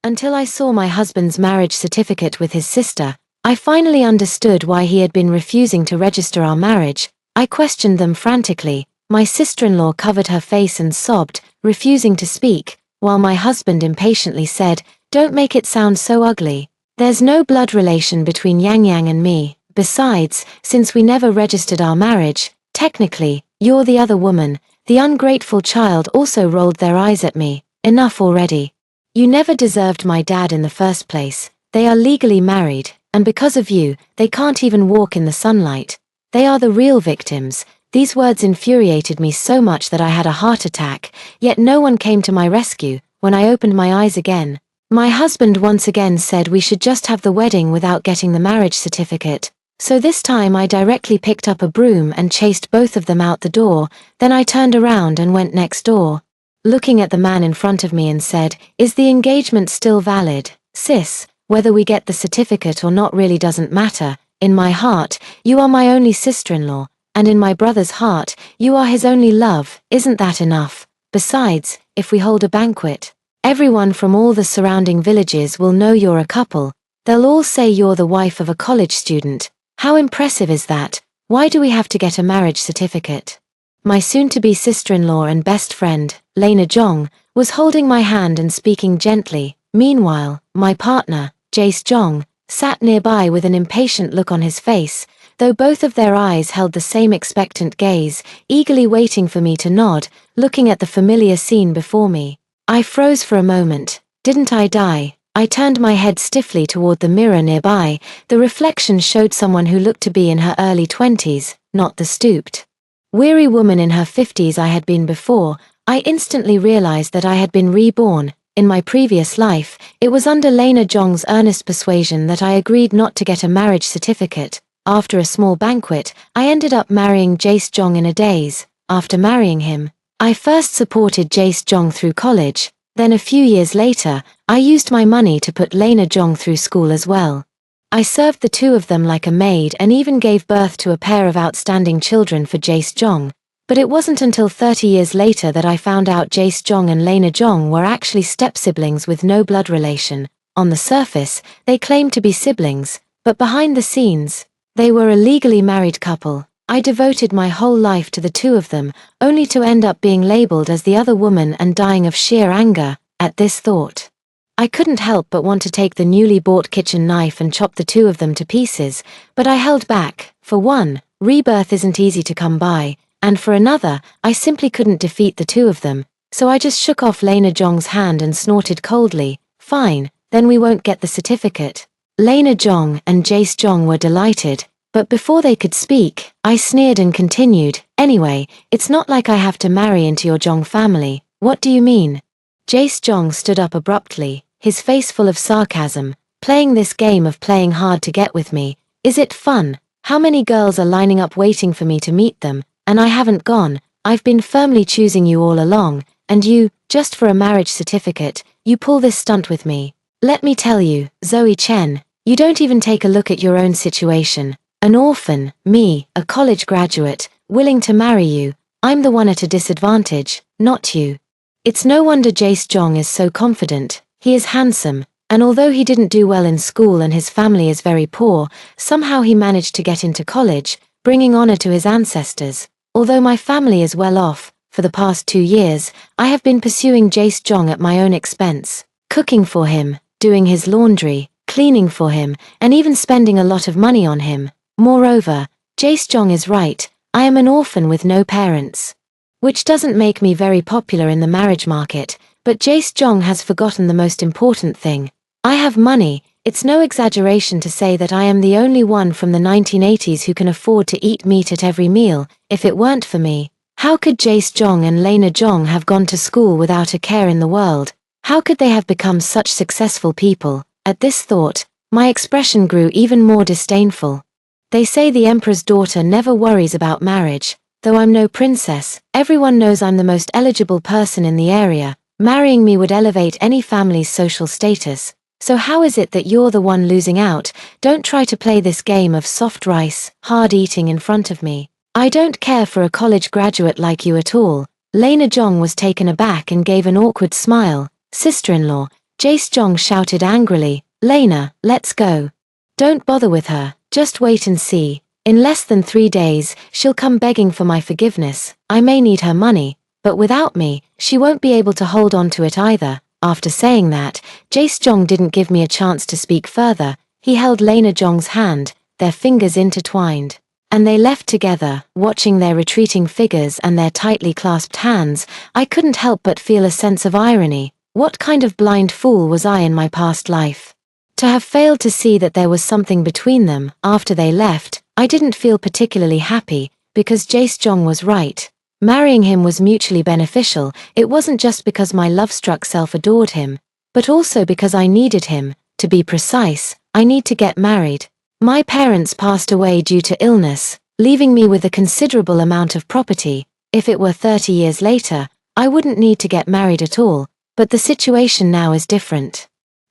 Until I saw my husband's marriage certificate with his sister, I finally understood why he had been refusing to register our marriage. I questioned them frantically. My sister-in-law covered her face and sobbed, refusing to speak, while my husband impatiently said, "Don't make it sound so ugly. There's no blood relation between Yang Yang and me. Besides, since we never registered our marriage, technically, you're the other woman." The ungrateful child also rolled their eyes at me. "Enough already. You never deserved my dad in the first place. They are legally married, and because of you, they can't even walk in the sunlight. They are the real victims." These words infuriated me so much that I had a heart attack, yet no one came to my rescue. When I opened my eyes again, my husband once again said we should just have the wedding without getting the marriage certificate. So this time I directly picked up a broom and chased both of them out the door. Then I turned around and went next door, looking at the man in front of me, and said, "Is the engagement still valid? Sis, whether we get the certificate or not really doesn't matter. In my heart, you are my only sister-in-law, and in my brother's heart, you are his only love. Isn't that enough? Besides, if we hold a banquet, everyone from all the surrounding villages will know you're a couple. They'll all say you're the wife of a college student. How impressive is that? Why do we have to get a marriage certificate?" My soon-to-be sister-in-law and best friend, Lena Jong, was holding my hand and speaking gently. Meanwhile, my partner, Jace Jong, sat nearby with an impatient look on his face, though both of their eyes held the same expectant gaze, eagerly waiting for me to nod, looking at the familiar scene before me. I froze for a moment. Didn't I die? I turned my head stiffly toward the mirror nearby. The reflection showed someone who looked to be in her early 20s, not the stooped, weary woman in her 50s I had been before. I instantly realized that I had been reborn. In my previous life, it was under Lena Jong's earnest persuasion that I agreed not to get a marriage certificate. After a small banquet, I ended up marrying Jace Jong in a daze. After marrying him, I first supported Jace Jong through college. Then a few years later, I used my money to put Lena Jong through school as well. I served the two of them like a maid and even gave birth to a pair of outstanding children for Jace Jong. But it wasn't until 30 years later that I found out Jace Jong and Lena Jong were actually step-siblings with no blood relation. On the surface, they claimed to be siblings, but behind the scenes, they were a legally married couple. I devoted my whole life to the two of them, only to end up being labeled as the other woman and dying of sheer anger at this thought. I couldn't help but want to take the newly bought kitchen knife and chop the two of them to pieces, but I held back. For one, rebirth isn't easy to come by, and for another, I simply couldn't defeat the two of them, so I just shook off Lena Jong's hand and snorted coldly, "Fine, then we won't get the certificate." Lena Jong and Jace Jong were delighted. But before they could speak, I sneered and continued, "Anyway, it's not like I have to marry into your Jong family." "What do you mean?" Jace Jong stood up abruptly, his face full of sarcasm. "Playing this game of playing hard to get with me, is it fun? How many girls are lining up waiting for me to meet them, and I haven't gone? I've been firmly choosing you all along, and you, just for a marriage certificate, you pull this stunt with me. Let me tell you, Zoe Chen, you don't even take a look at your own situation. An orphan, me, a college graduate, willing to marry you. I'm the one at a disadvantage, not you." It's no wonder Jace Jong is so confident. He is handsome, and although he didn't do well in school and his family is very poor, somehow he managed to get into college, bringing honor to his ancestors. Although my family is well off, for the past 2 years, I have been pursuing Jace Jong at my own expense, cooking for him, doing his laundry, cleaning for him, and even spending a lot of money on him. Moreover, Jace Jong is right, I am an orphan with no parents. Which doesn't make me very popular in the marriage market, but Jace Jong has forgotten the most important thing. I have money. It's no exaggeration to say that I am the only one from the 1980s who can afford to eat meat at every meal. If it weren't for me, how could Jace Jong and Lena Jong have gone to school without a care in the world? How could they have become such successful people? At this thought, my expression grew even more disdainful. They say the emperor's daughter never worries about marriage. Though I'm no princess, everyone knows I'm the most eligible person in the area. Marrying me would elevate any family's social status. So how is it that you're the one losing out? Don't try to play this game of soft rice, hard eating in front of me. I don't care for a college graduate like you at all. Lena Jong was taken aback and gave an awkward smile. Sister-in-law, Jae Jong shouted angrily, "Lena, let's go. Don't bother with her, just wait and see. In less than 3 days, she'll come begging for my forgiveness. I may need her money, but without me, she won't be able to hold on to it either." After saying that, Jae Jong didn't give me a chance to speak further. He held Lena Jong's hand, their fingers intertwined. And they left together, watching their retreating figures and their tightly clasped hands. I couldn't help but feel a sense of irony. What kind of blind fool was I in my past life? To have failed to see that there was something between them. After they left, I didn't feel particularly happy, because Jae Jong was right. Marrying him was mutually beneficial. It wasn't just because my love-struck self adored him, but also because I needed him. To be precise, I need to get married. My parents passed away due to illness, leaving me with a considerable amount of property. If it were 30 years later, I wouldn't need to get married at all, but the situation now is different.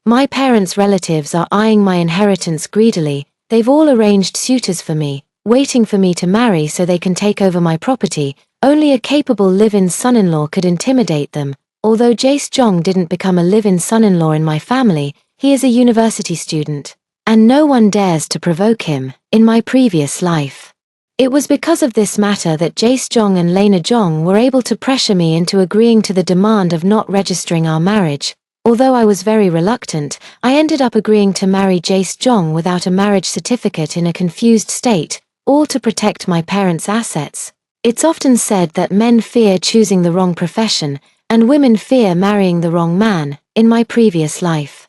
My parents' relatives are eyeing my inheritance greedily. They've all arranged suitors for me, waiting for me to marry so they can take over my property. Only a capable live-in son-in-law could intimidate them. Although Jae Jong didn't become a live-in son-in-law in my family, he is a university student, and no one dares to provoke him. In my previous life, it was because of this matter that Jae Jong and Lena Jong were able to pressure me into agreeing to the demand of not registering our marriage. Although I was very reluctant, I ended up agreeing to marry Jae Jong without a marriage certificate in a confused state, all to protect my parents' assets. It's often said that men fear choosing the wrong profession, and women fear marrying the wrong man. In my previous life,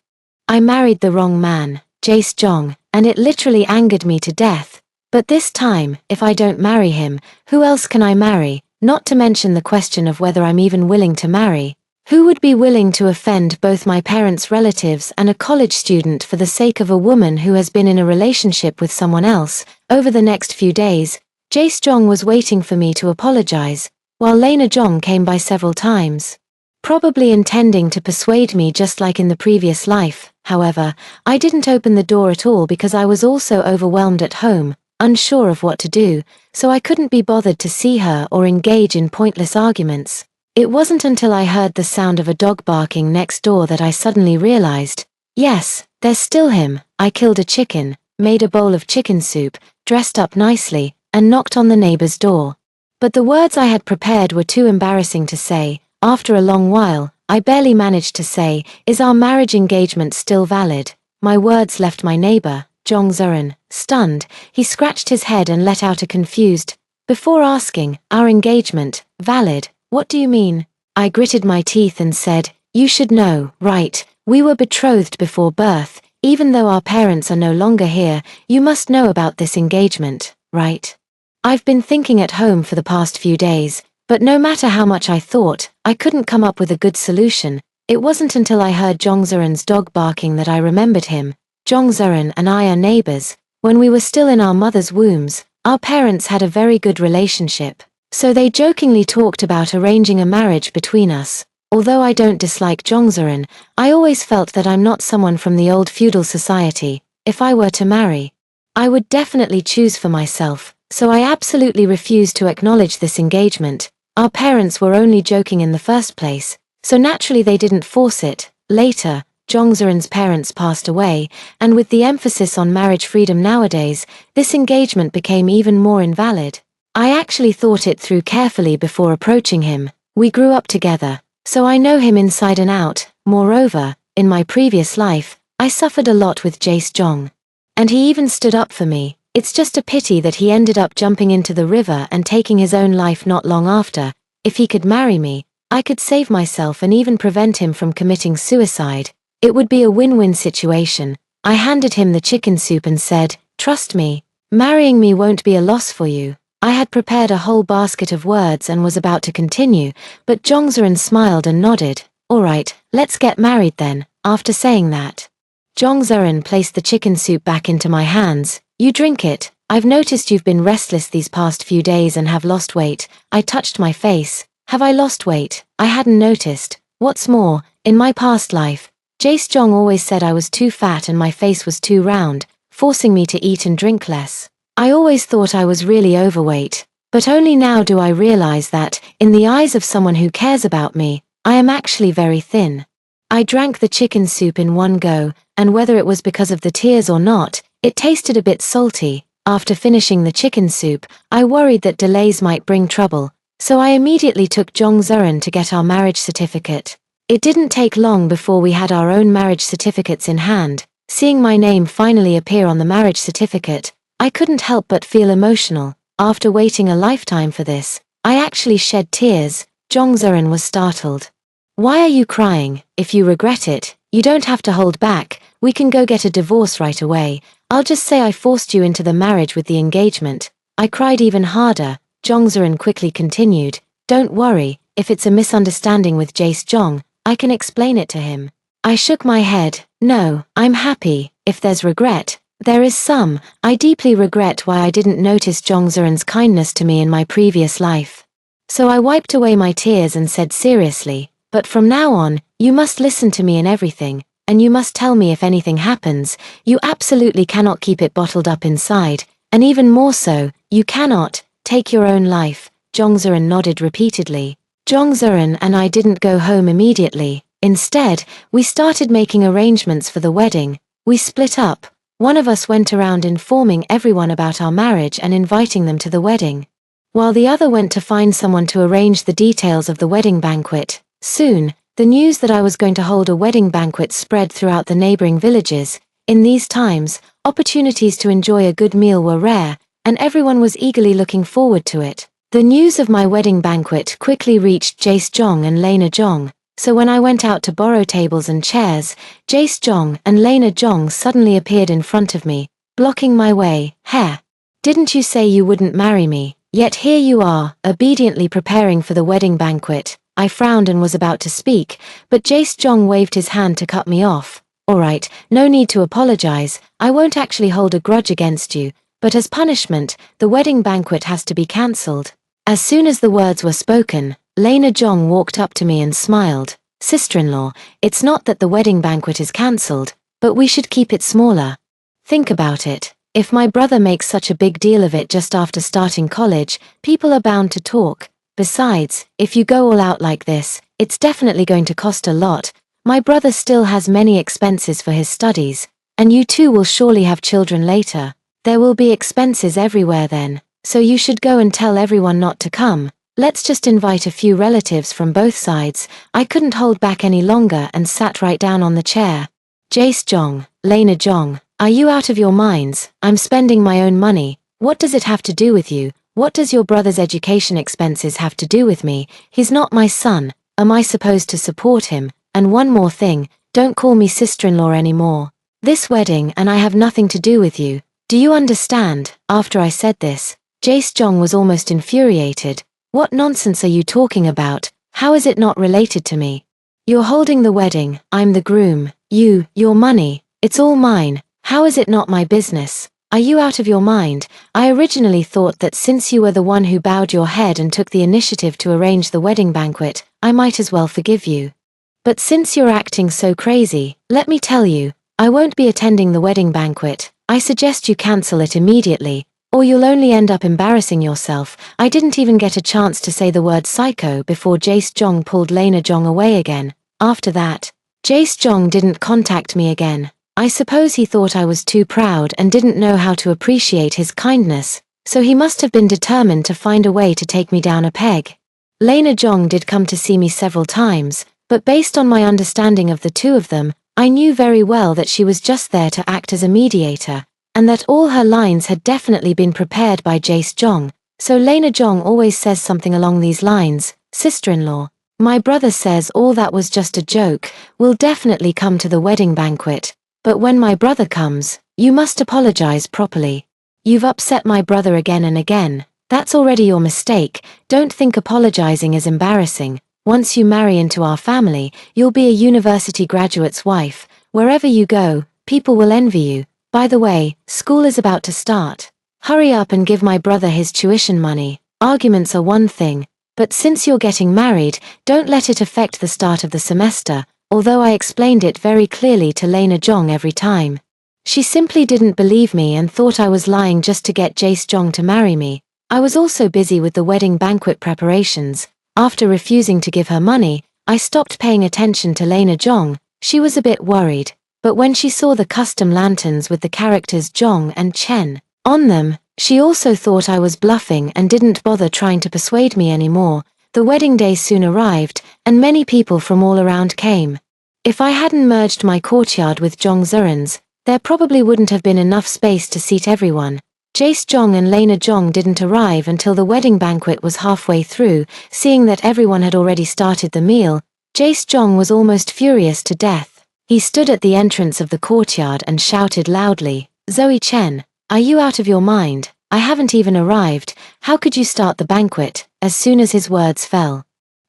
I married the wrong man, Jae Jong, and it literally angered me to death. But this time, if I don't marry him, who else can I marry? Not to mention the question of whether I'm even willing to marry. Who would be willing to offend both my parents' relatives and a college student for the sake of a woman who has been in a relationship with someone else? Over the next few days, Jae Jong was waiting for me to apologize, while Lena Jong came by several times, probably intending to persuade me just like in the previous life. However, I didn't open the door at all because I was also overwhelmed at home, unsure of what to do, so I couldn't be bothered to see her or engage in pointless arguments. It wasn't until I heard the sound of a dog barking next door that I suddenly realized, yes, there's still him. I killed a chicken, made a bowl of chicken soup, dressed up nicely, and knocked on the neighbor's door. But the words I had prepared were too embarrassing to say. After a long while, I barely managed to say, "Is our marriage engagement still valid?" My words left my neighbor, Jong Zerin, stunned. He scratched his head and let out a confused, before asking, "Our engagement, valid? What do you mean?" I gritted my teeth and said, "You should know, right? We were betrothed before birth. Even though our parents are no longer here, you must know about this engagement, right?" I've been thinking at home for the past few days, but no matter how much I thought, I couldn't come up with a good solution. It wasn't until I heard Jong Zerin's dog barking that I remembered him. Jong Zerin and I are neighbors. When we were still in our mother's wombs, our parents had a very good relationship, so they jokingly talked about arranging a marriage between us. Although I don't dislike Jong Zerin, I always felt that I'm not someone from the old feudal society. If I were to marry, I would definitely choose for myself, so I absolutely refused to acknowledge this engagement. Our parents were only joking in the first place, so naturally they didn't force it. Later, Jong Zerin's parents passed away, and with the emphasis on marriage freedom nowadays, this engagement became even more invalid. I actually thought it through carefully before approaching him. We grew up together, so I know him inside and out. Moreover, in my previous life, I suffered a lot with Jae Jong, and he even stood up for me. It's just a pity that he ended up jumping into the river and taking his own life not long after. If he could marry me, I could save myself and even prevent him from committing suicide. It would be a win-win situation. I handed him the chicken soup and said, "Trust me, marrying me won't be a loss for you." I had prepared a whole basket of words and was about to continue, but Jong Zerin smiled and nodded. "All right, let's get married then." After saying that, Jong Zerin placed the chicken soup back into my hands. "You drink it. I've noticed you've been restless these past few days and have lost weight." I touched my face. Have I lost weight? I hadn't noticed. What's more, in my past life, Jae Jong always said I was too fat and my face was too round, forcing me to eat and drink less. I always thought I was really overweight, but only now do I realize that, in the eyes of someone who cares about me, I am actually very thin. I drank the chicken soup in one go, and whether it was because of the tears or not, it tasted a bit salty. After finishing the chicken soup, I worried that delays might bring trouble, so I immediately took Jongseon to get our marriage certificate. It didn't take long before we had our own marriage certificates in hand. Seeing my name finally appear on the marriage certificate, I couldn't help but feel emotional. After waiting a lifetime for this, I actually shed tears. Jongseon was startled. "Why are you crying? If you regret it, you don't have to hold back. We can go get a divorce right away. I'll just say I forced you into the marriage with the engagement." I cried even harder. Jongseon quickly continued, "Don't worry, if it's a misunderstanding with Jae-jong, I can explain it to him." I shook my head. "No, I'm happy. If there's regret, there is some. I deeply regret why I didn't notice Jongseon's kindness to me in my previous life." So I wiped away my tears and said seriously, "But from now on, you must listen to me in everything, and you must tell me if anything happens. You absolutely cannot keep it bottled up inside, and even more so, you cannot take your own life." Jongseon nodded repeatedly. Jongseon and I didn't go home immediately. Instead, we started making arrangements for the wedding. We split up. One of us went around informing everyone about our marriage and inviting them to the wedding, while the other went to find someone to arrange the details of the wedding banquet. Soon, the news that I was going to hold a wedding banquet spread throughout the neighboring villages. In these times, opportunities to enjoy a good meal were rare, and everyone was eagerly looking forward to it. The news of my wedding banquet quickly reached Jae-jong and Lena-jong, so when I went out to borrow tables and chairs, Jae-jong and Lena-jong suddenly appeared in front of me, blocking my way. "Heh, didn't you say you wouldn't marry me? Yet here you are, obediently preparing for the wedding banquet." I frowned and was about to speak, but Jae-jong waved his hand to cut me off. "Alright, no need to apologize. I won't actually hold a grudge against you, but as punishment, the wedding banquet has to be cancelled." As soon as the words were spoken, Lena-jong walked up to me and smiled. "Sister-in-law, it's not that the wedding banquet is cancelled, but we should keep it smaller. Think about it. If my brother makes such a big deal of it just after starting college, people are bound to talk. Besides, if you go all out like this, it's definitely going to cost a lot. My brother still has many expenses for his studies, and you two will surely have children later. There will be expenses everywhere then, so you should go and tell everyone not to come. Let's just invite a few relatives from both sides." I couldn't hold back any longer and sat right down on the chair. "Jae-jong, Lena-jong, are you out of your minds? I'm spending my own money. What does it have to do with you? What does your brother's education expenses have to do with me? He's not my son. Am I supposed to support him? And one more thing, don't call me sister-in-law anymore. This wedding and I have nothing to do with you. Do you understand?" After I said this, Jae-jong was almost infuriated. "What nonsense are you talking about? How is it not related to me? You're holding the wedding, I'm the groom. Your money, it's all mine. How is it not my business? Are you out of your mind? I originally thought that since you were the one who bowed your head and took the initiative to arrange the wedding banquet, I might as well forgive you. But since you're acting so crazy, let me tell you, I won't be attending the wedding banquet. I suggest you cancel it immediately, or you'll only end up embarrassing yourself." I didn't even get a chance to say the word psycho before Jae-jong pulled Lena-jong away again. After that, Jae-jong didn't contact me again. I suppose he thought I was too proud and didn't know how to appreciate his kindness, so he must have been determined to find a way to take me down a peg. Lena-jong did come to see me several times, but based on my understanding of the two of them, I knew very well that she was just there to act as a mediator, and that all her lines had definitely been prepared by Jae-jong, so Lena-jong always says something along these lines. "Sister-in-law, my brother says all that was just a joke. We'll definitely come to the wedding banquet, but when my brother comes, you must apologize properly. You've upset my brother again and again. That's already your mistake. Don't think apologizing is embarrassing. Once you marry into our family, you'll be a university graduate's wife. Wherever you go, people will envy you. By the way, school is about to start. Hurry up and give my brother his tuition money. Arguments are one thing, but since you're getting married, don't let it affect the start of the semester," although I explained it very clearly to Lena-jong every time. She simply didn't believe me and thought I was lying just to get Jae-jong to marry me. I was also busy with the wedding banquet preparations. After refusing to give her money, I stopped paying attention to Lena Jong. She was a bit worried, but when she saw the custom lanterns with the characters Jong and Chen on them, she also thought I was bluffing and didn't bother trying to persuade me anymore. The wedding day soon arrived, and many people from all around came. If I hadn't merged my courtyard with Jong Zuren's, there probably wouldn't have been enough space to seat everyone. Jace Jong and Lena Jong didn't arrive until the wedding banquet was halfway through. Seeing that everyone had already started the meal, Jace Jong was almost furious to death. He stood at the entrance of the courtyard and shouted loudly, "Zoe Chen, are you out of your mind? I haven't even arrived. How could you start the banquet?" As soon as his words fell,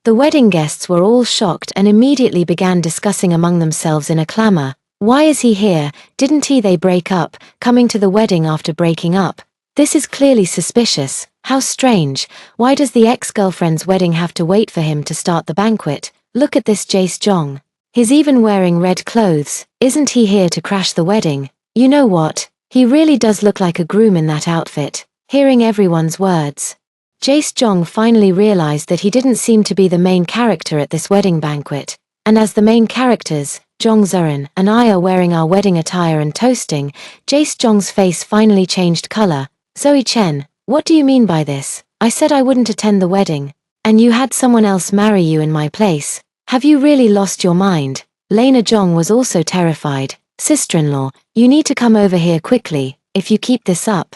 the wedding guests were all shocked and immediately began discussing among themselves in a clamor. Why is he here? Didn't they break up, coming to the wedding after breaking up? This is clearly suspicious. How strange. Why does the ex-girlfriend's wedding have to wait for him to start the banquet? Look at this Jace Jong. He's even wearing red clothes. Isn't he here to crash the wedding? You know what? He really does look like a groom in that outfit. Hearing everyone's words, Jace Jong finally realized that he didn't seem to be the main character at this wedding banquet, and as the main characters, Jong Zuren and I are wearing our wedding attire and toasting, Jace Jong's face finally changed color. "Zoe Chen, what do you mean by this? I said I wouldn't attend the wedding, and you had someone else marry you in my place. Have you really lost your mind?" Lena Jong was also terrified. "Sister-in-law, you need to come over here quickly. If you keep this up,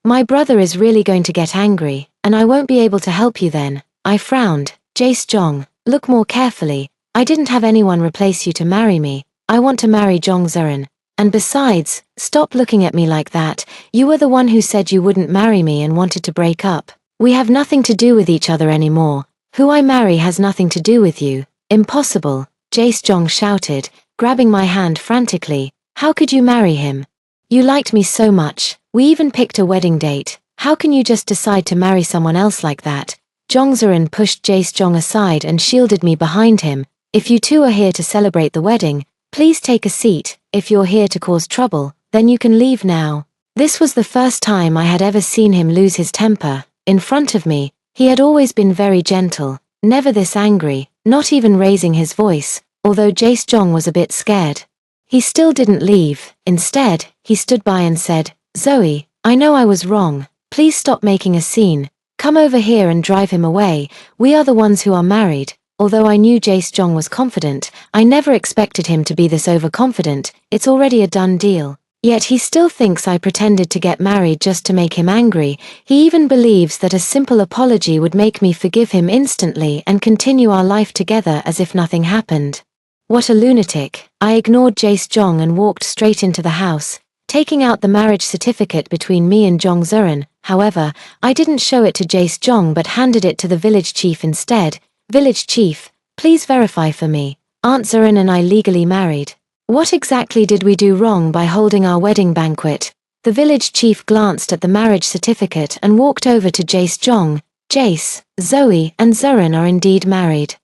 my brother is really going to get angry, and I won't be able to help you then." I frowned. "Jace Jong, look more carefully. I didn't have anyone replace you to marry me. I want to marry Jong Zuren. And besides, stop looking at me like that. You were the one who said you wouldn't marry me and wanted to break up. We have nothing to do with each other anymore. Who I marry has nothing to do with you." "Impossible," Jace Jong shouted, grabbing my hand frantically. "How could you marry him? You liked me so much. We even picked a wedding date. How can you just decide to marry someone else like that?" Jong Zuren pushed Jace Jong aside and shielded me behind him. "If you two are here to celebrate the wedding, please take a seat. If you're here to cause trouble, then you can leave now." This was the first time I had ever seen him lose his temper. In front of me, he had always been very gentle, never this angry, not even raising his voice, although Jace Jong was a bit scared. He still didn't leave. Instead, he stood by and said, "Zoe, I know I was wrong. Please stop making a scene. Come over here and drive him away. We are the ones who are married." Although I knew Jace Jong was confident, I never expected him to be this overconfident. It's already a done deal. Yet he still thinks I pretended to get married just to make him angry. He even believes that a simple apology would make me forgive him instantly and continue our life together as if nothing happened. What a lunatic. I ignored Jace Jong and walked straight into the house, taking out the marriage certificate between me and Jong Zuren. However, I didn't show it to Jace Jong but handed it to the village chief instead. "Village chief, please verify for me. Aunt Zuren and I legally married. What exactly did we do wrong by holding our wedding banquet?" The village chief glanced at the marriage certificate and walked over to Jace Jong. "Jace, Zoe, and Zuren are indeed married.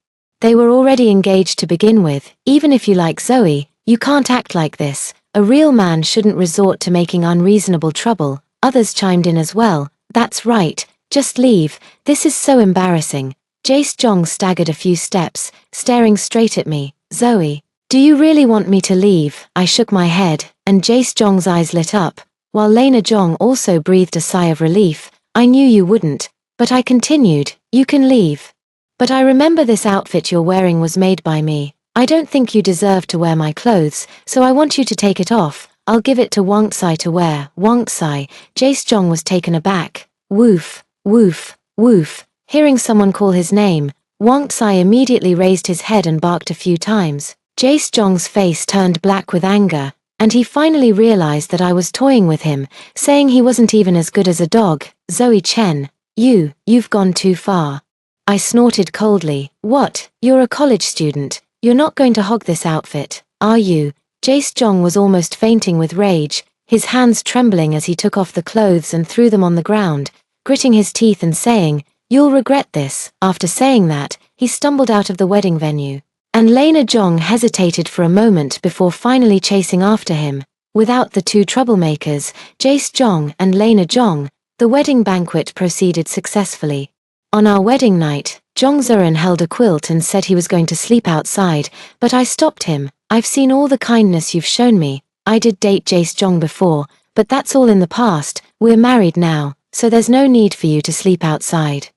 They were already engaged to begin with. Even if you like Zoe, you can't act like this. A real man shouldn't resort to making unreasonable trouble." Others chimed in as well. "That's right, just leave. This is so embarrassing." Jace Jong staggered a few steps, staring straight at me. "Zoe, do you really want me to leave?" I shook my head, and Jace Jong's eyes lit up, while Lena Jong also breathed a sigh of relief. "I knew you wouldn't." But I continued, "You can leave. But I remember this outfit you're wearing was made by me. I don't think you deserve to wear my clothes, so I want you to take it off. I'll give it to Wang Tsai to wear." Wang Tsai. Jace Jong was taken aback. Woof, woof, woof. Hearing someone call his name, Wang Tsai immediately raised his head and barked a few times. Jace Jong's face turned black with anger, and he finally realized that I was toying with him, saying he wasn't even as good as a dog. "Zoe Chen, you've gone too far." I snorted coldly. "What? You're a college student. You're not going to hog this outfit, are you?" Jace Jong was almost fainting with rage, his hands trembling as he took off the clothes and threw them on the ground, gritting his teeth and saying, "You'll regret this." After saying that, he stumbled out of the wedding venue, and Lena Jong hesitated for a moment before finally chasing after him. Without the two troublemakers, Jace Jong and Lena Jong, the wedding banquet proceeded successfully. On our wedding night, Jongzeon held a quilt and said he was going to sleep outside, but I stopped him. I've seen all the kindness you've shown me. I did date Jae-jong before, but that's all in the past. We're married now, so there's no need for you to sleep outside.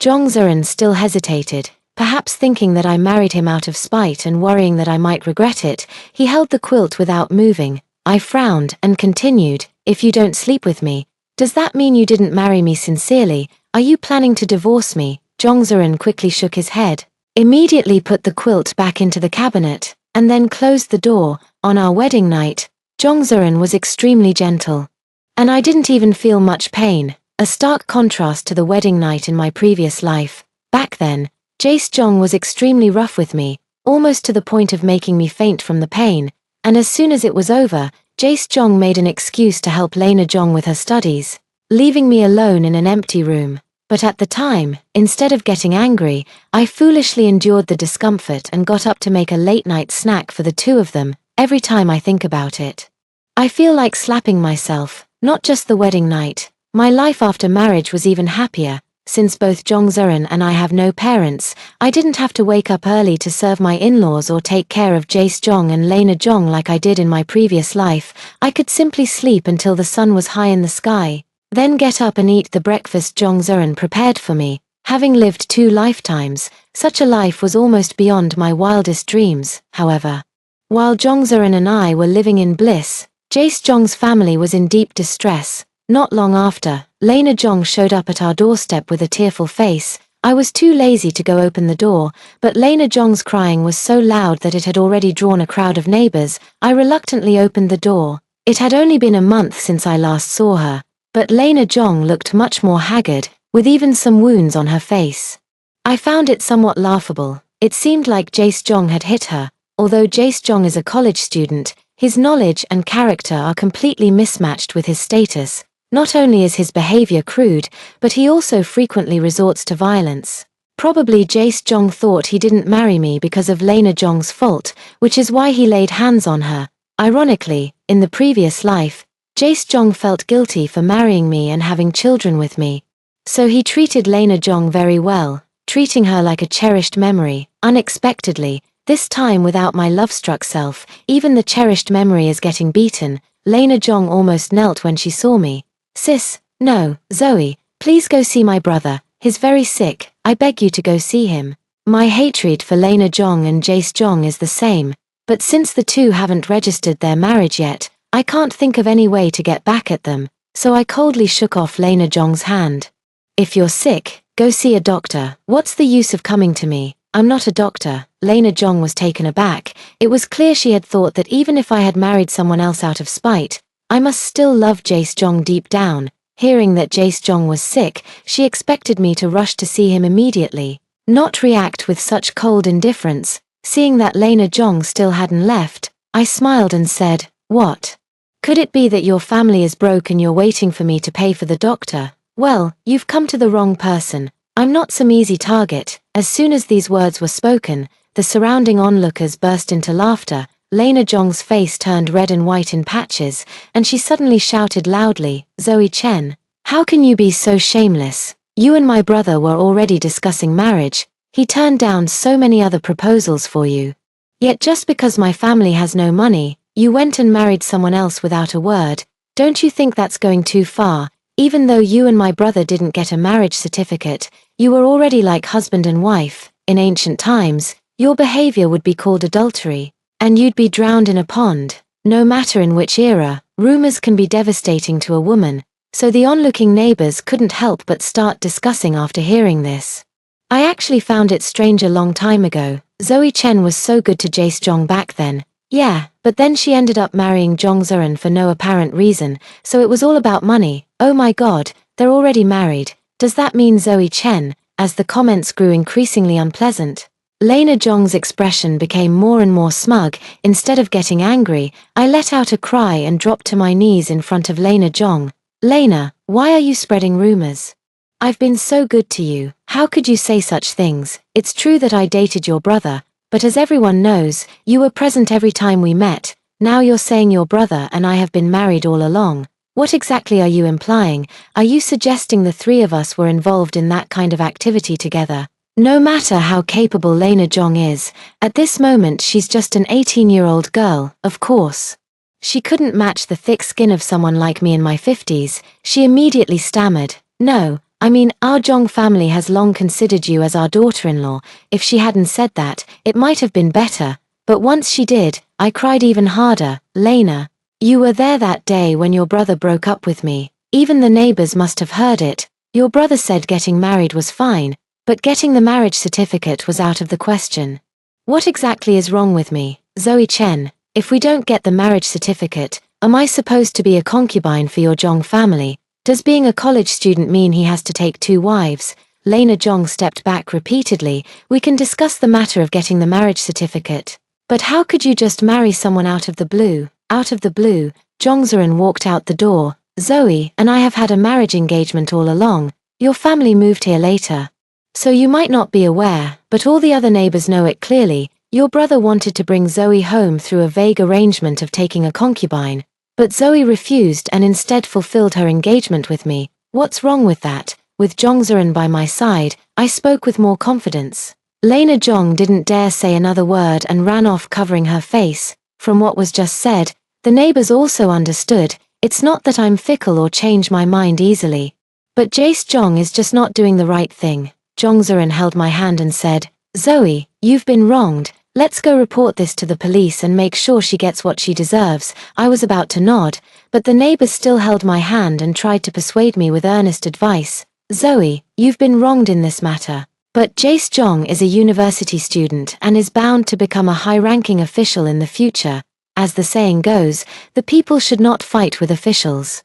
Jongzeon still hesitated, perhaps thinking that I married him out of spite and worrying that I might regret it. He held the quilt without moving. I frowned and continued, if you don't sleep with me, does that mean you didn't marry me sincerely? Are you planning to divorce me? Jongzeon quickly shook his head, immediately put the quilt back into the cabinet, and then closed the door. On our wedding night, Jongzeon was extremely gentle. And I didn't even feel much pain, a stark contrast to the wedding night in my previous life. Back then, Jae-jong was extremely rough with me, almost to the point of making me faint from the pain, and as soon as it was over, Jae-jong made an excuse to help Lena-jong with her studies, leaving me alone in an empty room. But at the time, instead of getting angry, I foolishly endured the discomfort and got up to make a late-night snack for the two of them. Every time I think about it, I feel like slapping myself. Not just the wedding night. My life after marriage was even happier. Since both Jongzeon and I have no parents, I didn't have to wake up early to serve my in-laws or take care of Jae-jong and Lena-jong like I did in my previous life. I could simply sleep until the sun was high in the sky, then get up and eat the breakfast Jongzeon prepared for me. Having lived 2 lifetimes, such a life was almost beyond my wildest dreams. However, while Jongzeon and I were living in bliss, Jae-jong's family was in deep distress. Not long after, Lena-jong showed up at our doorstep with a tearful face. I was too lazy to go open the door, but Lena-jong's crying was so loud that it had already drawn a crowd of neighbors. I reluctantly opened the door. It had only been a month since I last saw her, but Lena-jong looked much more haggard, with even some wounds on her face. I found it somewhat laughable. It seemed like Jae-jong had hit her. Although Jae-jong is a college student, his knowledge and character are completely mismatched with his status. Not only is his behavior crude, but he also frequently resorts to violence. Probably Jae-jong thought he didn't marry me because of Lena-jong's fault, which is why he laid hands on her. Ironically, in the previous life, Jae-jong felt guilty for marrying me and having children with me. So he treated Lena-jong very well, treating her like a cherished memory. Unexpectedly, this time without my love-struck self, even the cherished memory is getting beaten. Lena-jong almost knelt when she saw me. Sis, no, Zoe, please go see my brother. He's very sick. I beg you to go see him. My hatred for Lena-jong and Jae-jong is the same, but since the two haven't registered their marriage yet, I can't think of any way to get back at them, so I coldly shook off Lena-jong's hand. If you're sick, go see a doctor. What's the use of coming to me? I'm not a doctor. Lena-jong was taken aback. It was clear she had thought that even if I had married someone else out of spite, I must still love Jae-jong deep down. Hearing that Jae-jong was sick, she expected me to rush to see him immediately, not react with such cold indifference. Seeing that Lena-jong still hadn't left, I smiled and said, "What? Could it be that your family is broke and you're waiting for me to pay for the doctor? Well, you've come to the wrong person. I'm not some easy target." As soon as these words were spoken, the surrounding onlookers burst into laughter. Lena-jong's face turned red and white in patches, and she suddenly shouted loudly, "Zoe Chen, how can you be so shameless? You and my brother were already discussing marriage. He turned down so many other proposals for you. Yet just because my family has no money, you went and married someone else without a word. Don't you think that's going too far? Even though you and my brother didn't get a marriage certificate, you were already like husband and wife. In ancient times, your behavior would be called adultery, and you'd be drowned in a pond. No matter in which era, rumors can be devastating to a woman, so the onlooking neighbors couldn't help but start discussing after hearing this. I actually found it strange a long time ago. Zoe Chen was so good to Jae-jong back then. Yeah, but then she ended up marrying Jongzeon for no apparent reason, so it was all about money. Oh my god, they're already married. Does that mean Zoe Chen? As the comments grew increasingly unpleasant, Lena-jong's expression became more and more smug. Instead of getting angry, I let out a cry and dropped to my knees in front of Lena-jong. "Lena, why are you spreading rumors? I've been so good to you. How could you say such things? It's true that I dated your brother, but as everyone knows, you were present every time we met. Now you're saying your brother and I have been married all along. What exactly are you implying? Are you suggesting the three of us were involved in that kind of activity together?" No matter how capable Lena Jong is, at this moment she's just an 18-year-old girl, of course. She couldn't match the thick skin of someone like me in my 50s. She immediately stammered, "No, I mean, our Jong family has long considered you as our daughter-in-law." If she hadn't said that, it might have been better. But once she did, I cried even harder. "Lena, you were there that day when your brother broke up with me. Even the neighbors must have heard it. Your brother said getting married was fine, but getting the marriage certificate was out of the question. What exactly is wrong with me, Zoe Chen? If we don't get the marriage certificate, am I supposed to be a concubine for your Jong family? Does being a college student mean he has to take 2 wives?" Lena Jong stepped back repeatedly. "We can discuss the matter of getting the marriage certificate. But how could you just marry someone out of the blue?" Out of the blue, Jongzerin walked out the door. "Zoe and I have had a marriage engagement all along. Your family moved here later. So you might not be aware, but all the other neighbors know it clearly. Your brother wanted to bring Zoe home through a vague arrangement of taking a concubine. But Zoe refused and instead fulfilled her engagement with me. What's wrong with that?" With Jongzerin by my side, I spoke with more confidence. Lena Jong didn't dare say another word and ran off covering her face. From what was just said, the neighbors also understood. It's not that I'm fickle or change my mind easily. But Jace Jong is just not doing the right thing. Jongzerin held my hand and said, "Zoe, you've been wronged. Let's go report this to the police and make sure she gets what she deserves." I was about to nod, but the neighbors still held my hand and tried to persuade me with earnest advice. "Zoe, you've been wronged in this matter. But Jace Jong is a university student and is bound to become a high-ranking official in the future. As the saying goes, the people should not fight with officials.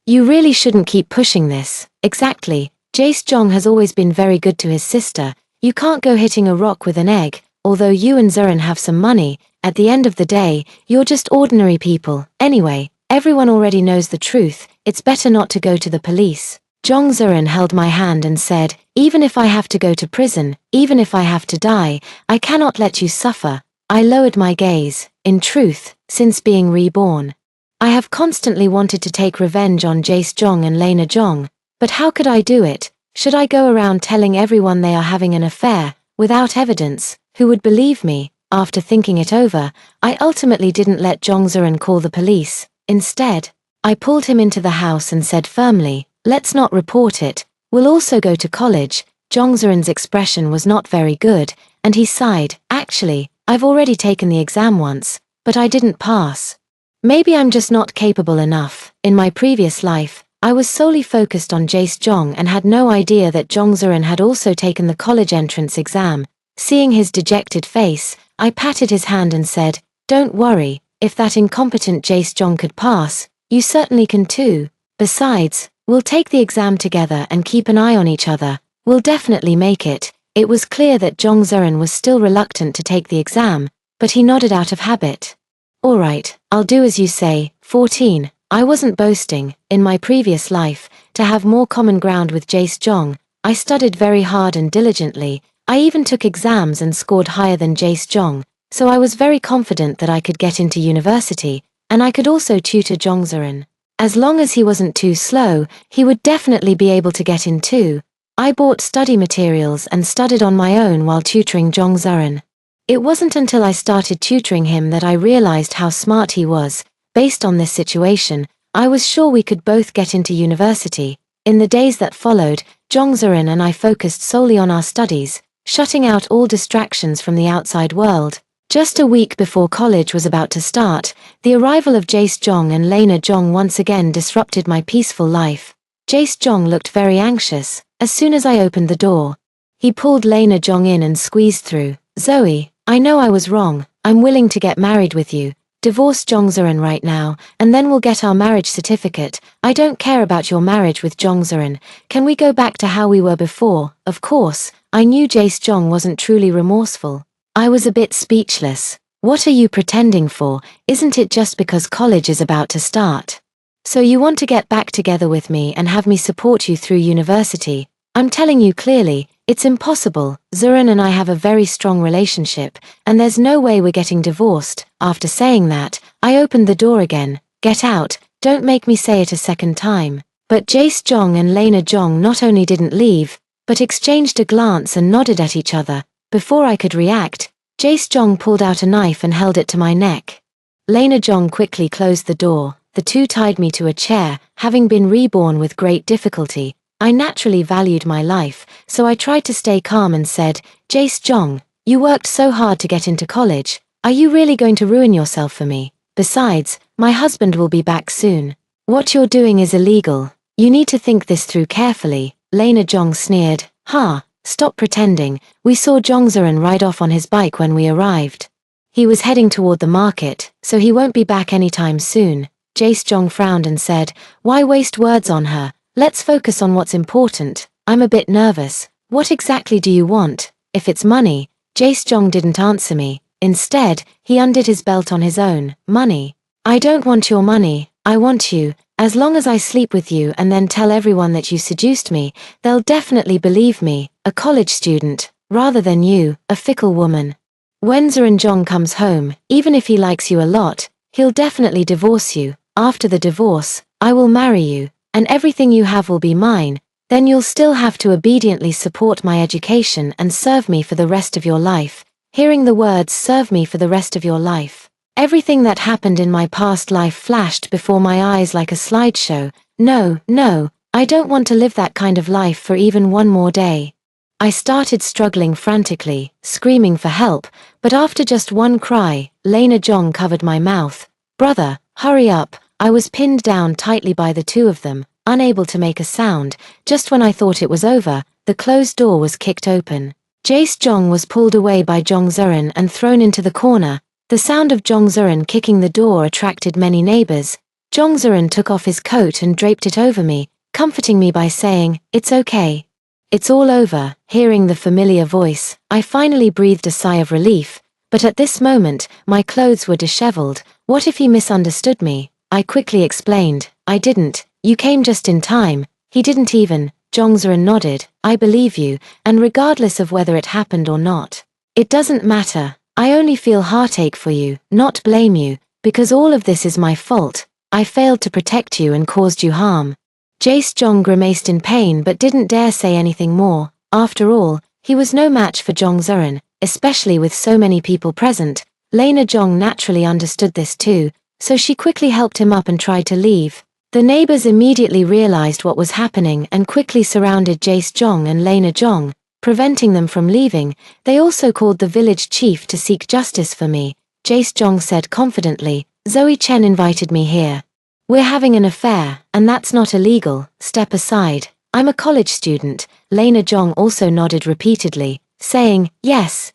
You really shouldn't keep pushing this." "Exactly. Jace Jong has always been very good to his sister. You can't go hitting a rock with an egg. Although you and Zurin have some money, at the end of the day, you're just ordinary people. Anyway, everyone already knows the truth. It's better not to go to the police." Jong Zurin held my hand and said, "Even if I have to go to prison, even if I have to die, I cannot let you suffer." I lowered my gaze. In truth, since being reborn, I have constantly wanted to take revenge on Jace Jong and Lena Jong. But how could I do it? Should I go around telling everyone they are having an affair, without evidence? Who would believe me? After thinking it over, I ultimately didn't let Jongzerin call the police. Instead, I pulled him into the house and said firmly, "Let's not report it. We'll also go to college." Jongzerin's expression was not very good, and he sighed. "Actually, I've already taken the exam once, but I didn't pass. Maybe I'm just not capable enough. In my previous life, I was solely focused on Jace Jong and had no idea that Jongzerin had also taken the college entrance exam." Seeing his dejected face, I patted his hand and said, "Don't worry, if that incompetent Jace Jong could pass, you certainly can too. Besides, we'll take the exam together and keep an eye on each other. We'll definitely make it." It was clear that Jongzerin was still reluctant to take the exam, but he nodded out of habit. "All right, I'll do as you say." 14. I wasn't boasting. In my previous life, to have more common ground with Jace Jong, I studied very hard and diligently. I even took exams and scored higher than Jace Jong, so I was very confident that I could get into university, and I could also tutor Jongzerin. As long as he wasn't too slow, he would definitely be able to get in too. I bought study materials and studied on my own while tutoring Jongzerin. It wasn't until I started tutoring him that I realized how smart he was. Based on this situation, I was sure we could both get into university. In the days that followed, Jongzerin and I focused solely on our studies, shutting out all distractions from the outside world. Just a week before college was about to start, the arrival of Jace Jong and Lena Jong once again disrupted my peaceful life. Jace Jong looked very anxious. As soon as I opened the door, he pulled Lena Jong in and squeezed through. "Zoe, I know I was wrong. I'm willing to get married with you. Divorce Jongzerin right now, and then we'll get our marriage certificate. I don't care about your marriage with Jongzerin. Can we go back to how we were before?" Of course, I knew Jace Jong wasn't truly remorseful. I was a bit speechless. "What are you pretending for? Isn't it just because college is about to start? So you want to get back together with me and have me support you through university? I'm telling you clearly, it's impossible. Zurin and I have a very strong relationship, and there's no way we're getting divorced." After saying that, I opened the door again. "Get out, don't make me say it a second time." But Jace Jong and Lena Jong not only didn't leave, but exchanged a glance and nodded at each other. Before I could react, Jae-jong pulled out a knife and held it to my neck. Lena-jong quickly closed the door. The two tied me to a chair. Having been reborn with great difficulty, I naturally valued my life, so I tried to stay calm and said, Jae-jong, you worked so hard to get into college. Are you really going to ruin yourself for me? Besides, my husband will be back soon. What you're doing is illegal. You need to think this through carefully. Lena-jong sneered. Ha, stop pretending. We saw Jongseon ride off on his bike when we arrived. He was heading toward the market, so he won't be back anytime soon. Jae-jong frowned and said, why waste words on her? Let's focus on what's important. I'm a bit nervous. What exactly do you want? If it's money. Jae-jong didn't answer me. Instead, he undid his belt on his own. Money. I don't want your money. I want you. As long as I sleep with you and then tell everyone that you seduced me, they'll definitely believe me, a college student, rather than you, a fickle woman. When Seon-jong comes home, even if he likes you a lot, he'll definitely divorce you. After the divorce, I will marry you, and everything you have will be mine. Then you'll still have to obediently support my education and serve me for the rest of your life. Hearing the words serve me for the rest of your life, everything that happened in my past life flashed before my eyes like a slideshow. No, I don't want to live that kind of life for even one more day. I started struggling frantically, screaming for help, but after just one cry, Lena-jong covered my mouth. Brother, hurry up. I was pinned down tightly by the two of them, unable to make a sound. Just when I thought it was over, the closed door was kicked open. Jae-jong was pulled away by Jongseon and thrown into the corner. The sound of Jongseon kicking the door attracted many neighbors. Jongseon took off his coat and draped it over me, comforting me by saying, it's okay. It's all over. Hearing the familiar voice, I finally breathed a sigh of relief, but at this moment, my clothes were disheveled. What if he misunderstood me? I quickly explained, I didn't. You came just in time. He didn't even. Jongseon nodded. I believe you, and regardless of whether it happened or not. It doesn't matter. I only feel heartache for you, not blame you, because all of this is my fault. I failed to protect you and caused you harm. Jae-jong grimaced in pain but didn't dare say anything more. After all, he was no match for Jongseon, especially with so many people present. Lena-jong naturally understood this too, so she quickly helped him up and tried to leave. The neighbors immediately realized what was happening and quickly surrounded Jae-jong and Lena-jong, preventing them from leaving. They also called the village chief to seek justice for me. Jae-jong said confidently, Zoe Chen invited me here. We're having an affair, and that's not illegal. Step aside. I'm a college student. Lena-jong also nodded repeatedly, saying, yes,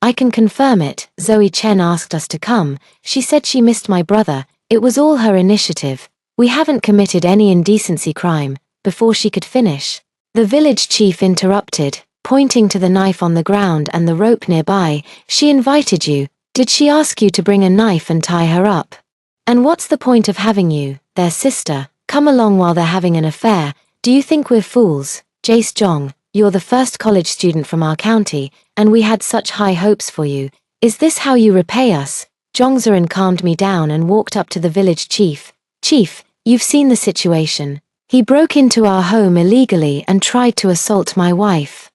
I can confirm it. Zoe Chen asked us to come. She said she missed my brother. It was all her initiative. We haven't committed any indecency crime. Before she could finish, the village chief interrupted, pointing to the knife on the ground and the rope nearby. She invited you. Did she ask you to bring a knife and tie her up? And what's the point of having you, their sister, come along while they're having an affair? Do you think we're fools? Jae-jong, you're the first college student from our county, and we had such high hopes for you. Is this how you repay us? Jongseon calmed me down and walked up to the village chief. Chief, you've seen the situation. He broke into our home illegally and tried to assault my wife.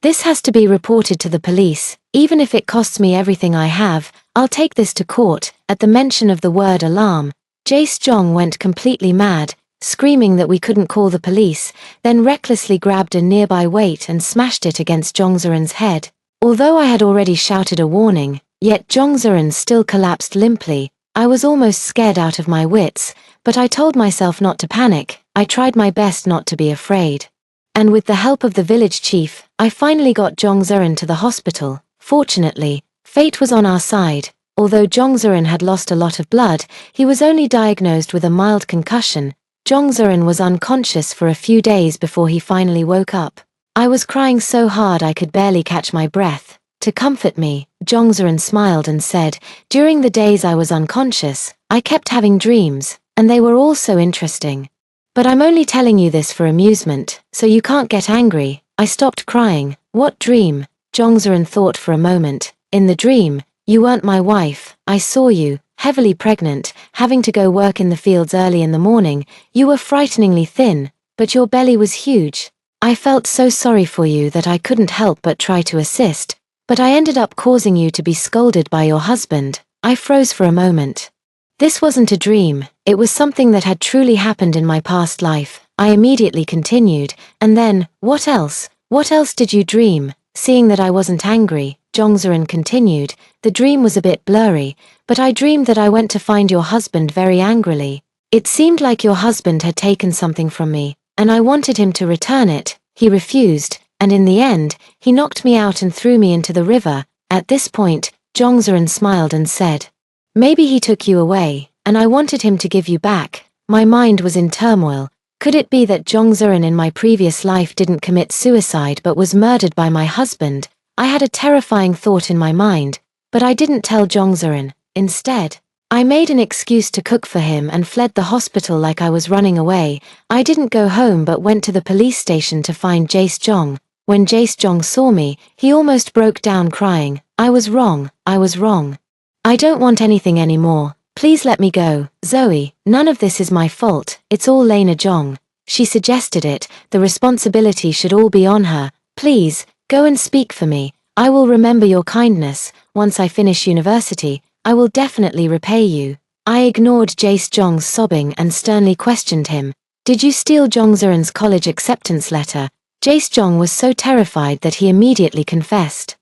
This has to be reported to the police. Even if it costs me everything I have, I'll take this to court. At the mention of the word alarm, Jae-jong went completely mad, screaming that we couldn't call the police, then recklessly grabbed a nearby weight and smashed it against Jongseon's head. Although I had already shouted a warning, yet Jongseon still collapsed limply. I was almost scared out of my wits, but I told myself not to panic. I tried my best not to be afraid. And with the help of the village chief, I finally got Jongseon to the hospital. Fortunately, fate was on our side. Although Jongseon had lost a lot of blood, he was only diagnosed with a mild concussion. Jongseon was unconscious for a few days before he finally woke up. I was crying so hard I could barely catch my breath. To comfort me, Jongseon smiled and said, during the days I was unconscious, I kept having dreams, and they were all so interesting. But I'm only telling you this for amusement, so you can't get angry. I stopped crying. What dream? Jongseon thought for a moment. In the dream, you weren't my wife. I saw you, heavily pregnant, having to go work in the fields early in the morning. You were frighteningly thin, but your belly was huge. I felt so sorry for you that I couldn't help but try to assist, but I ended up causing you to be scolded by your husband." I froze for a moment. This wasn't a dream, it was something that had truly happened in my past life. I immediately continued, "And then, what else? What else did you dream?" Seeing that I wasn't angry, Jongzerin continued, "The dream was a bit blurry, but I dreamed that I went to find your husband very angrily. It seemed like your husband had taken something from me, and I wanted him to return it. He refused, and in the end, he knocked me out and threw me into the river." At this point, Jongzerin smiled and said, "Maybe he took you away, and I wanted him to give you back." My mind was in turmoil. Could it be that Jongzerin in my previous life didn't commit suicide but was murdered by my husband? I had a terrifying thought in my mind, but I didn't tell Jongzerin. Instead, I made an excuse to cook for him and fled the hospital like I was running away. I didn't go home but went to the police station to find Jace Jong. When Jace Jong saw me, he almost broke down crying. "I was wrong, I was wrong. I don't want anything anymore. Please let me go." "Zoe, none of this is my fault, it's all Lena Jong. She suggested it, the responsibility should all be on her. Please, go and speak for me. I will remember your kindness. Once I finish university, I will definitely repay you." I ignored Jace Jong's sobbing and sternly questioned him. "Did you steal Jongzerin's college acceptance letter?" Jace Jong was so terrified that he immediately confessed.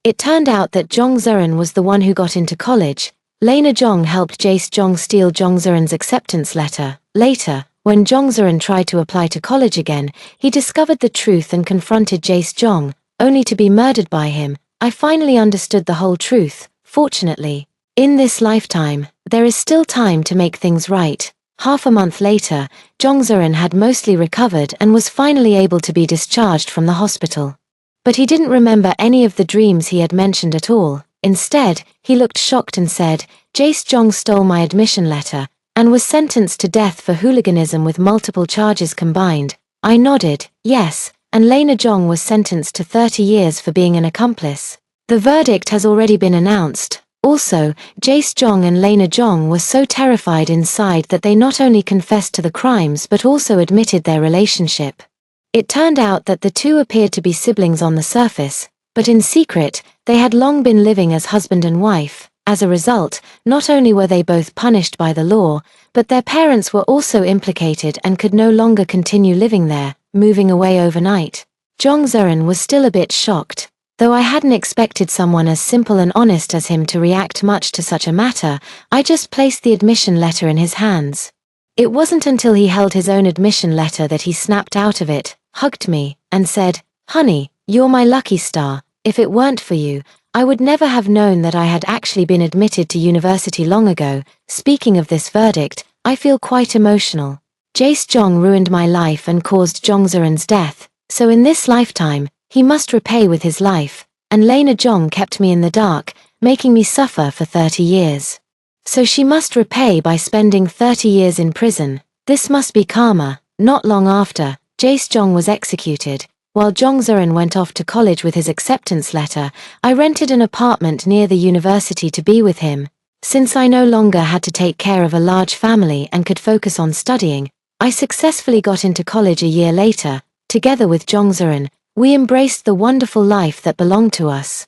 It turned out that Jongzerin was the one who got into college. Lena Jong helped Jace Jong steal Jongzerin's acceptance letter. Later, when Jongzerin tried to apply to college again, he discovered the truth and confronted Jace Jong, only to be murdered by him. I finally understood the whole truth. Fortunately, in this lifetime, there is still time to make things right. Half a month later, Jongzerin had mostly recovered and was finally able to be discharged from the hospital. But he didn't remember any of the dreams he had mentioned at all. Instead, he looked shocked and said, "Jace Jong stole my admission letter, and was sentenced to death for hooliganism with multiple charges combined." I nodded, "Yes, and Lena Jong was sentenced to 30 years for being an accomplice. The verdict has already been announced." Also, Jace Jong and Lena Jong were so terrified inside that they not only confessed to the crimes but also admitted their relationship. It turned out that the two appeared to be siblings on the surface, but in secret, they had long been living as husband and wife. As a result, not only were they both punished by the law, but their parents were also implicated and could no longer continue living there, moving away overnight. Jongzerin was still a bit shocked. Though I hadn't expected someone as simple and honest as him to react much to such a matter, I just placed the admission letter in his hands. It wasn't until he held his own admission letter that he snapped out of it, hugged me, and said, "Honey, you're my lucky star. If it weren't for you, I would never have known that I had actually been admitted to university long ago." Speaking of this verdict, I feel quite emotional. Jace Jong ruined my life and caused Jongzerin's death, so in this lifetime, he must repay with his life, and Lena Jong kept me in the dark, making me suffer for 30 years. So she must repay by spending 30 years in prison. This must be karma. Not long after, Jace Jong was executed. While Jongzerin went off to college with his acceptance letter, I rented an apartment near the university to be with him. Since I no longer had to take care of a large family and could focus on studying, I successfully got into college a year later. Together with Jongzerin, we embraced the wonderful life that belonged to us.